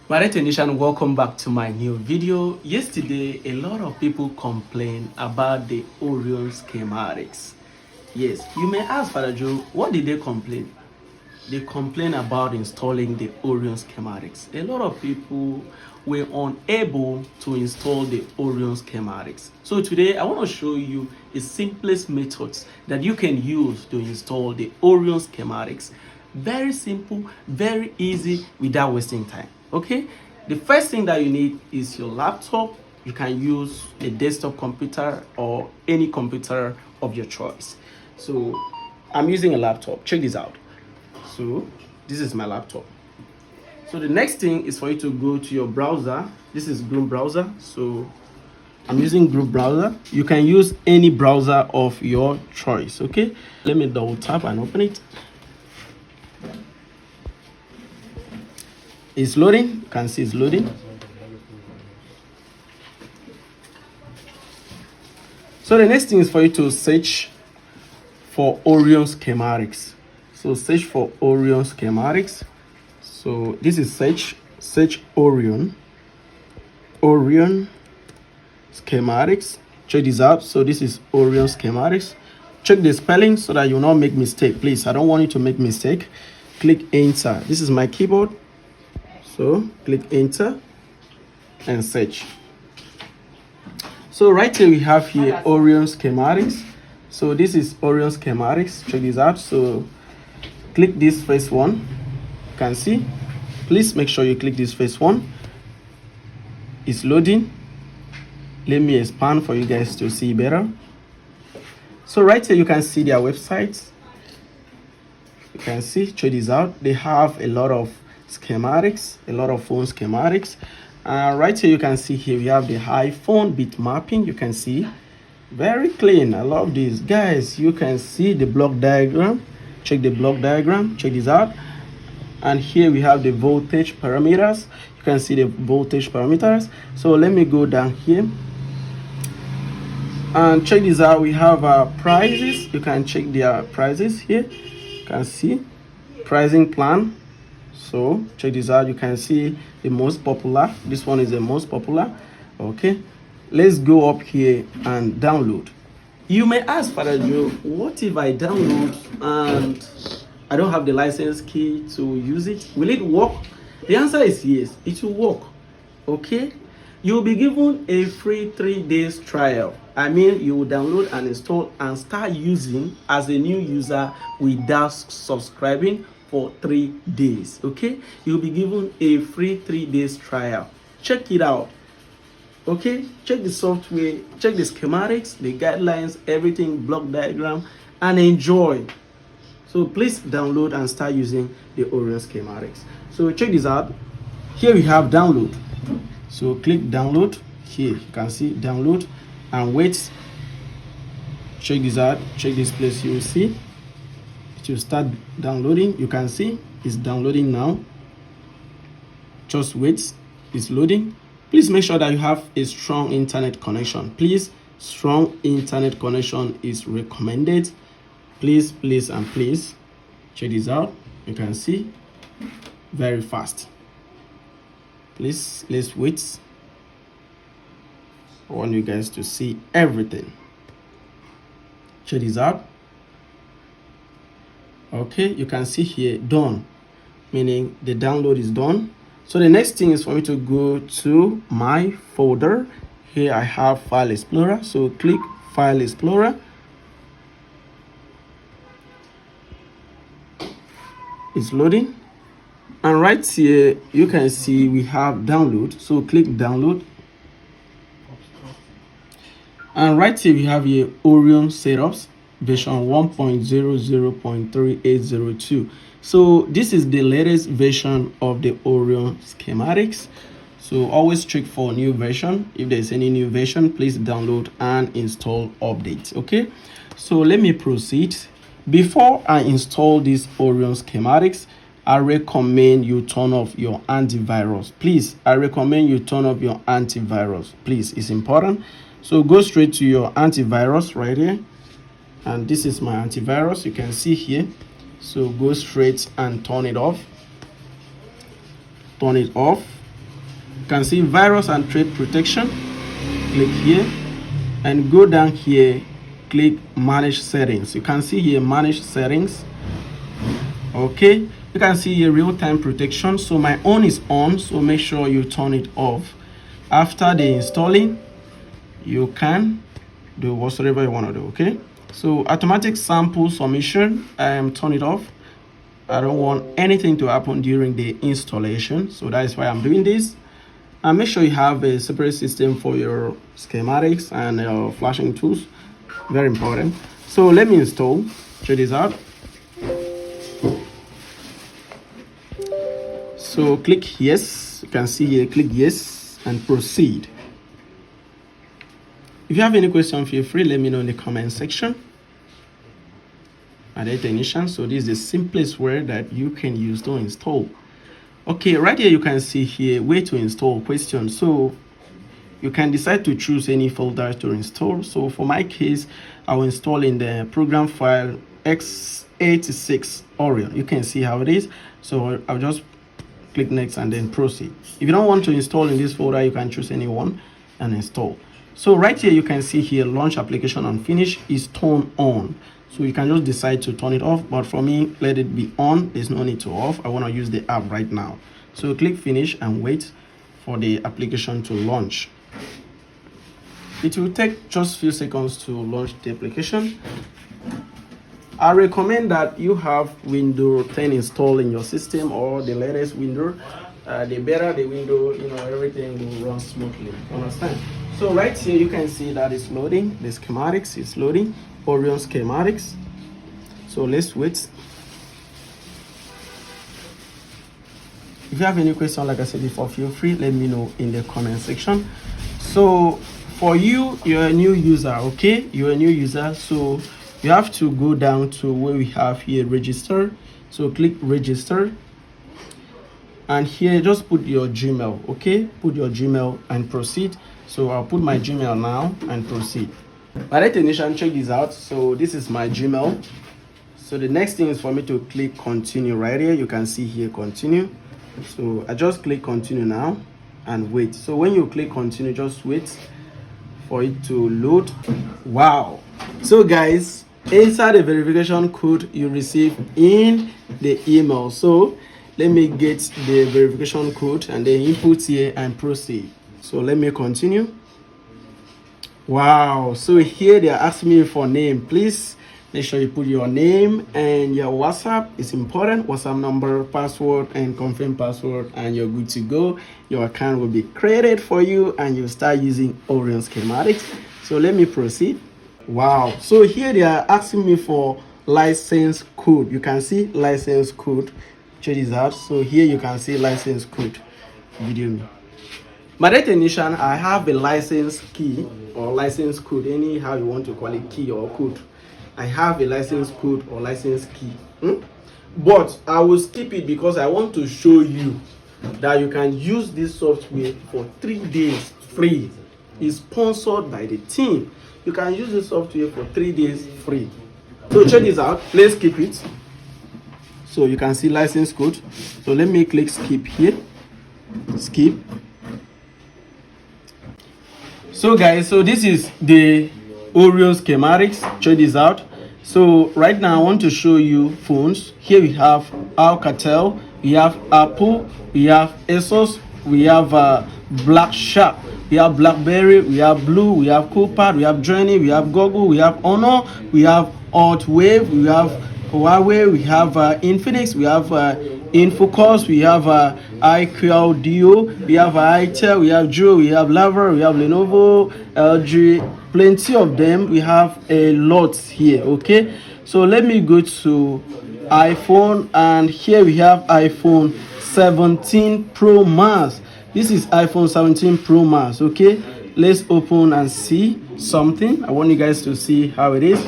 My technician, welcome back to my new video. Yesterday, a lot of people complained about the Orion schematics. Yes, you may ask, Father Joe, what did they complain? They complain about installing the Orion schematics. A lot of people were unable to install the Orion schematics. So today I want to show you the simplest methods that you can use to install the Orion schematics. Very simple, very easy, without wasting time. Okay, the first thing that you need is your laptop. You can use a desktop computer or any computer of your choice. So I'm using a laptop. Check this out. So this is my laptop. So the next thing is for you to go to your browser. This is Chrome browser. So I'm using Chrome browser. You can use any browser of your choice. Okay, let me double tap and open it. It's loading. You can see it's loading. So the next thing is for you to search for Orion schematics. So search for Orion schematics. So this is search Orion schematics. Check this out. So this is Orion schematics. Check the spelling so that you will not make mistake. Please, I don't want you to make mistake. Click enter. This is my keyboard. So click enter and search. So right here we have here Orion schematics. So this is Orion schematics. Check this out. So click this first one. You can see. Please make sure you click this first one. It's loading. Let me expand for you guys to see better. So right here you can see their website. You can see, check this out. They have a lot of schematics, a lot of phone schematics. Right here you can see here we have the iPhone bit mapping. You can see very clean. I love this, guys. You can see the block diagram. Check the block diagram. Check this out. And here we have the voltage parameters. You can see the voltage parameters. So let me go down here and check this out. We have prices. You can check their prices here. You can see pricing plan. So check this out. You can see the most popular. This one is the most popular. Okay, let's go up here and download. You may ask, Father Joe, what if I download and I don't have the license key to use it? Will it work? The answer is yes, it will work. Okay, you'll be given a free 3 days trial. I mean, you will download and install and start using as a new user without subscribing for 3 days. Okay, you'll be given a free 3 days trial. Check it out. Okay, check the software, check the schematics, the guidelines, everything, block diagram, and enjoy. So please download and start using the Orion schematics. So check this out. Here we have download. So click download. Here you can see download and wait. Check this out. Check this place. You will see it will start downloading. You can see it's downloading now. Just wait. It's loading. Please make sure that you have a strong internet connection. Please, strong internet connection is recommended. Please, please, and please check this out. You can see very fast. Please, let's wait. I want you guys to see everything. Check this out. Okay, you can see here done, meaning the download is done. So the next thing is for me to go to my folder. Here I have File Explorer. So click File Explorer. It's loading. And right here you can see we have download. So click download. And right here we have here Orion setups version 1.00.3802. So this is the latest version of the Orion schematics. So always check for new version. If there's any new version, please download and install updates. Okay, so let me proceed. Before I install these Orion schematics, I recommend you turn off your antivirus. Please, I recommend you turn off your antivirus. Please, it's important. So go straight to your antivirus right here. And this is my antivirus. You can see here. So go straight and turn it off. Turn it off. You can see virus and threat protection. Click here and go down here, click manage settings. You can see here manage settings. Okay, you can see here real-time protection. So my own is on, so make sure you turn it off. After the installing, you can do whatsoever you want to do. Okay, so automatic sample submission, turn it off. I don't want anything to happen during the installation, so that is why I'm doing this. And make sure you have a separate system for your schematics and your flashing tools. Very important. So let me install. Check this out. So click yes. You can see here, click yes and proceed. If you have any question, feel free, let me know in the comment section. Technician. So this is the simplest way that you can use to install. Okay, right here you can see here way to install question. So you can decide to choose any folder to install. So for my case, I will install in the program file x86 Orion. You can see how it is. So I'll just click next and then proceed. If you don't want to install in this folder, you can choose any one and install. So right here you can see here launch application on finish is turned on. So you can just decide to turn it off, but for me, let it be on. There's no need to off. I want to use the app right now. So click finish and wait for the application to launch. It will take just a few seconds to launch the application. I recommend that you have Windows 10 installed in your system or the latest Windows. The better the window, everything will run smoothly. Understand? So right here you can see that it's loading. The schematics is loading. Orion schematics. So let's wait. If you have any question, like I said before, feel free, let me know in the comment section. So for you, you're a new user. Okay, you're a new user, so you have to go down to where we have here register. So click register, and here just put your Gmail. Okay, put your Gmail and proceed. So I'll put my Gmail now and proceed. But technician, check this out. So this is my Gmail. So the next thing is for me to click continue. Right here you can see here continue. So I just click continue now and wait. So when you click continue, just wait for it to load. Wow. So guys, enter the verification code you receive in the email. So let me get the verification code and then input here and proceed. So let me continue. Wow, so here they are asking me for name. Please make sure you put your name and your WhatsApp. It's important. WhatsApp number, password, and confirm password, and you're good to go. Your account will be created for you and you'll start using Orion schematics. So let me proceed. Wow, so here they are asking me for license code. You can see license code. Check this out. So here you can see license code. Video me. My technician, I have a license key or license code, anyhow you want to call it, key or code. I have a license code or license key. But I will skip it because I want to show you that you can use this software for 3 days free. It's sponsored by the team. You can use this software for 3 days free. So check this out. Let's skip it. So you can see license code. So let me click skip here. Skip. So guys, so this is the Orion schematics. Check this out. So right now I want to show you phones. Here we have Alcatel, we have Apple, we have Asus, we have Black Shark, we have BlackBerry, we have Blue, we have Coolpad, we have Journey, we have Google, we have Honor, we have Altwave, we have Huawei, we have Infinix, we have Infocus, we have iQL Duo, we have iTel, we have Joe, we have Lava, we have Lenovo, LG, plenty of them. We have a lot here. Okay, so let me go to iPhone, and here we have iPhone 17 Pro Max. This is iPhone 17 Pro Max. Okay, let's open and see something. I want you guys to see how it is.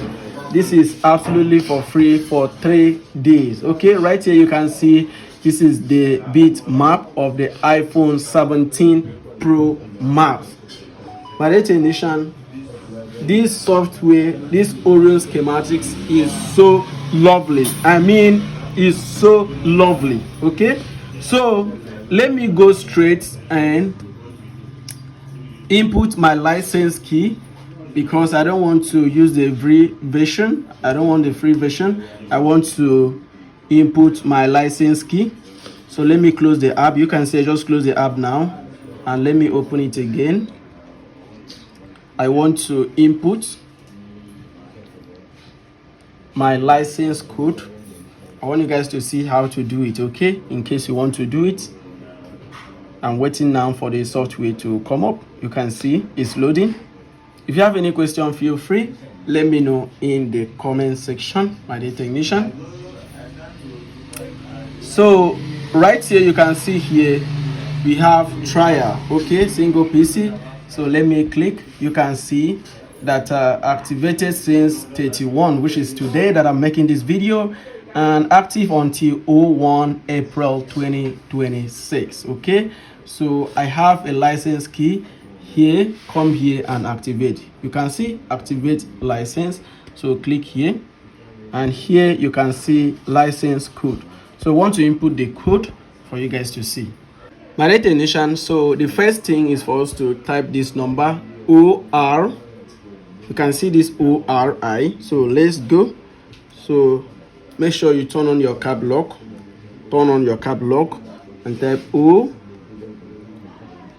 This is absolutely for free for 3 days. Okay, right here you can see this is the bit map of the iPhone 17 Pro Max. My technician, this software, this Orion schematics is so lovely. I mean, it's so lovely. Okay, so let me go straight and input my license key because I don't want to use the free version. I don't want the free version. I want to input my license key. So let me close the app. You can say just close the app now and let me open it again. I want to input my license code. I want you guys to see how to do it, okay? In case you want to do it. I'm waiting now for the software to come up. You can see it's loading. If you have any question, feel free. Let me know in the comment section, my dear technician. So right here, you can see here, we have trial, okay, single PC. So let me click. You can see that activated since 31, which is today that I'm making this video, and active until 01 April 2026. Okay, so I have a license key here. Come here and activate. You can see activate license. So click here, and here you can see license code. So I want to input the code for you guys to see. My dear technician, so the first thing is for us to type this number OR. You can see this ORI. So let's go. So make sure you turn on your cap lock. Turn on your cap lock and type ORI.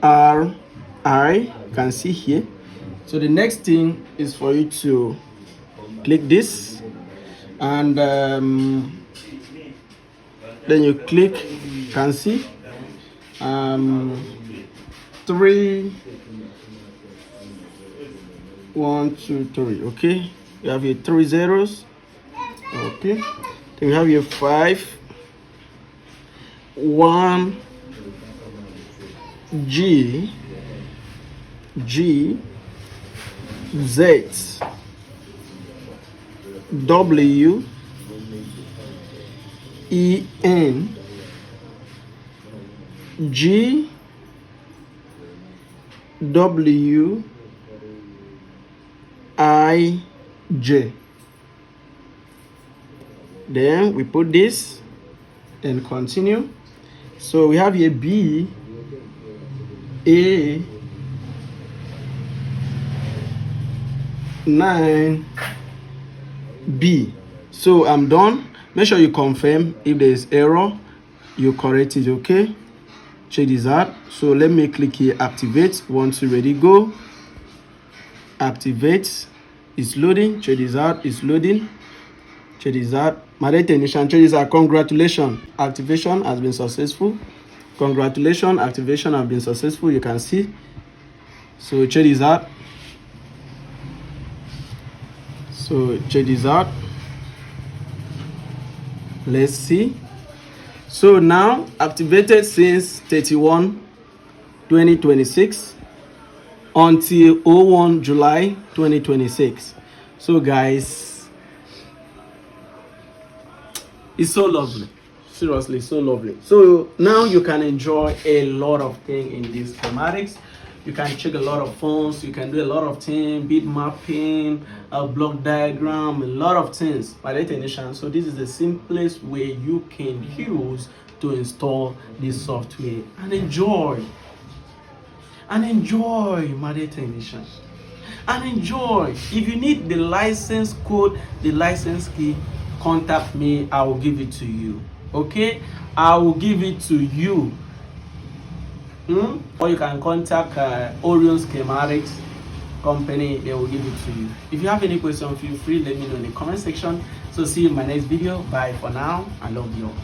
You can see here. So the next thing is for you to click this, and then you click. You can see 3 1 2 3. Okay, you have your 3 zeros. Okay, then you have your 5 1 G Z W E N G W I J. Then we put this and continue. So we have here B A 9 B. So I'm done. Make sure you confirm. If there is error, you correct it. Okay, check this out. So let me click here, activate. Once you're ready, go. Activate. It's loading. Check this out. It's loading. Check this out. My dear technician, check this out. Congratulations, activation has been successful. Congratulations, activation has been successful. You can see. So check this out. So check this out. Let's see. So now activated since 31 2026 until 01 July 2026. So guys, it's so lovely. Seriously, so lovely. So now you can enjoy a lot of things in these schematics. You can check a lot of phones. You can do a lot of things, bit mapping, a block diagram, a lot of things. My dear technician, so this is the simplest way you can use to install this software and enjoy. And enjoy, my dear technician. And enjoy. If you need the license code, the license key, contact me. I will give it to you. Okay, I will give it to you. Or you can contact Orion Schematics company. They will give it to you. If you have any question, feel free, let me know in the comment section. So see you in my next video. Bye for now. I love you all.